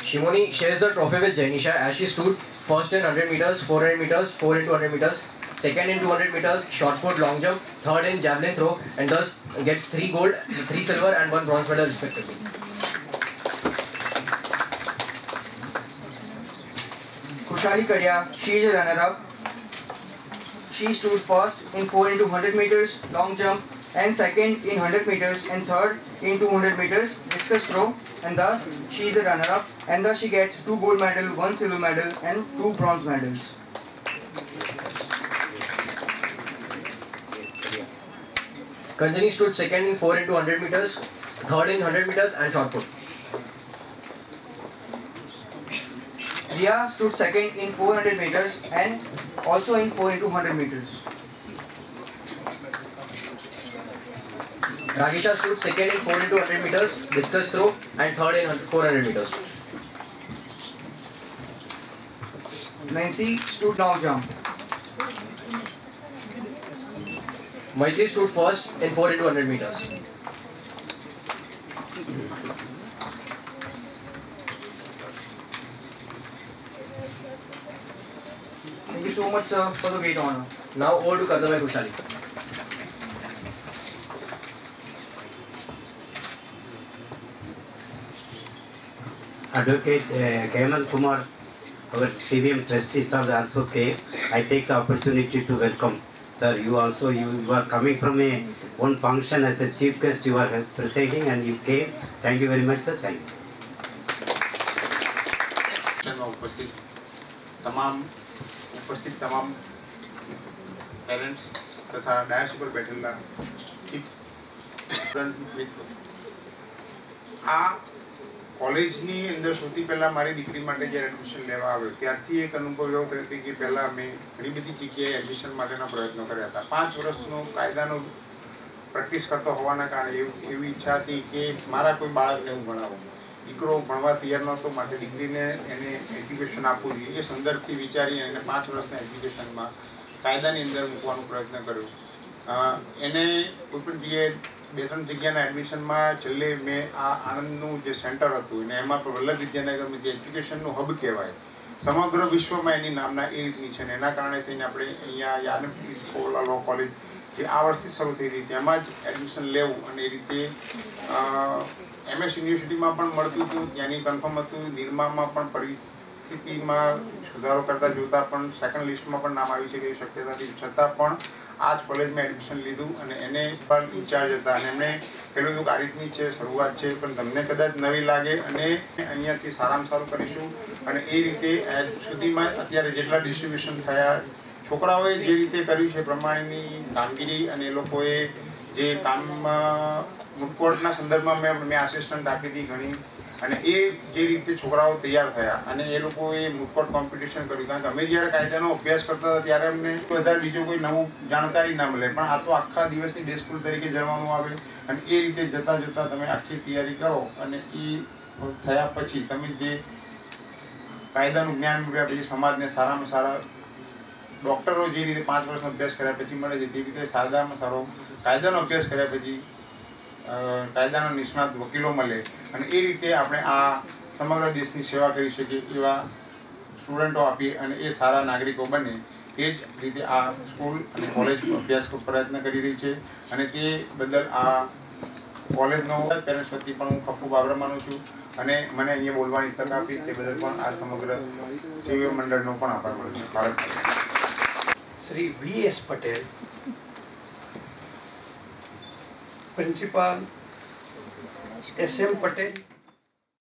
Shimoni shares the trophy with Jainisha as she stood first in 100 meters, 400 meters, 4 into 100 meters, second in 200 meters, shot put, long jump, third in javelin throw, and thus gets 3 gold, 3 silver, and 1 bronze medal respectively. Khushali Kadia, she is a runner-up. She stood first in 4 into 100 meters, long jump, and second in 100 meters, and third in 200 meters, discus throw, and thus she is a runner-up, and thus she gets 2 gold medals, 1 silver medal, and 2 bronze medals. Kanjani stood second in 4 into 100 meters, third in 100 meters, and shot put. Riya stood second in 400 meters and also in 4 into 100 meters. Ragisha stood second in 4 into 100 meters, discus throw, and third in 400 meters. Nancy stood long jump. Maitri stood first in 4 into 100 meters. Thank you so much, sir, for the great honor. Now over to Kartavya Khushali. Advocate Kemal Kumar, our CVM trustees also came. I take the opportunity to welcome. Sir, you are coming from one function as a chief guest, you are presiding and you came. Thank you very much, sir. Thank you. उपस्थित तमाम parents तथा DISE पर बैठेला आ कॉलेजनी अंदर સૌથી પહેલા મારી દીકરી માટે જ્યારે એડમિશન લેવા આવ્યો ત્યારથી એક અનુભવ એવો થયો કે પહેલા અમે ઘણી બધી જગ્યાએ એડમિશન માટેના પ્રયત્નો કર્યા હતા 5 વર્ષનો કાયદાનો પ્રેક્ટિસ કરતો હોવાના કારણે એવી ઈચ્છા હતી કે મારા કોઈ બાળકને હું ભણાવું દીકરો ભણવા તૈયાર નહોતો માટે દીકરીને એને એજ્યુકેશન આપવું જોઈએ એ સંદર્ભથી વિચારી અને 5 વર્ષના એજ્યુકેશનમાં કાયદાની અંદર મૂકવાનો પ્રયત્ન કર્યો એને કોઈ પણ જગ્યાએ 2-3 જગ્યાના એડમિશનમાં છેલ્લે મેં આ આણંદનું જે સેન્ટર હતું અને એમાં પણ વલ્લભ વિદ્યાનગરમાં જે એજ્યુકેશનનું હબ કહેવાય સમગ્ર વિશ્વમાં એની નામના એ રીતની છે ને એના કારણે થઈને આપણે અહીંયા યાદ લો કોલેજ જે આ વર્ષથી શરૂ થઈ હતી તેમાં જ એડમિશન લેવું અને એ રીતે MS યુનિવર્સિટીમાં પણ મળતું હતું ત્યાંની કન્ફર્મ હતું નિરમામાં પણ પરિસ્થિતિમાં સુધારો કરતા જોતા પણ સેકન્ડ લિસ્ટમાં પણ નામ આવી શકે એવી શક્યતા હતી છતાં પણ આ જ કોલેજમાં એડમિશન લીધું અને એને પણ ઇન્ચાર્જ હતા અને એમણે કહેલું હતું કે આ રીતની છે શરૂઆત છે પણ તમને કદાચ નવી લાગે અને અહીંયાથી સારામાં સારું કરીશું અને એ રીતે સુધીમાં અત્યારે જેટલા ડિસ્ટ્રીબ્યુશન થયા છોકરાઓએ જે રીતે કર્યું છે પ્રમાણેની કામગીરી અને એ લોકોએ જે કામમાં મૂળકોટના સંદર્ભમાં મેં આસિસ્ટન્ટ આપી હતી ઘણી અને એ જે રીતે છોકરાઓ તૈયાર થયા અને એ લોકોએ મૂળકોટ કોમ્પિટિશન કર્યું કારણ કે અમે જ્યારે કાયદાનો અભ્યાસ કરતા હતા ત્યારે અમને વધારે બીજું કોઈ નવું જાણકારી ના મળે પણ આ તો આખા દિવસની ડે સ્કૂલ તરીકે જવાનું આવે અને એ રીતે જતાં જતાં તમે આખી તૈયારી કરો અને એ થયા પછી તમે જે કાયદાનું જ્ઞાન મળ્યા પછી સમાજને સારામાં સારા ડૉક્ટરો જે રીતે 5 વર્ષનો અભ્યાસ કર્યા પછી મળે છે તે રીતે સાદામાં સારો કાયદાનો અભ્યાસ કર્યા પછી કાયદાના નિષ્ણાત વકીલો મળે અને એ રીતે આપણે આ સમગ્ર દેશની સેવા કરી શકીએ એવા સ્ટુડન્ટો આપીએ અને એ સારા નાગરિકો બને એ જ રીતે આ સ્કૂલ અને કોલેજ અભ્યાસ પ્રયત્ન કરી રહી છે અને તે બદલ આ કોલેજનો પેરેન્ટ્સ વતી પણ હું ખૂબ આભાર માનું છું અને મને અહીંયા બોલવાની તક આપી તે બદલ પણ આ સમગ્ર સેવા મંડળનો પણ આભાર માનું છું Bharat Shri V.S. Patel principal S.M. Patel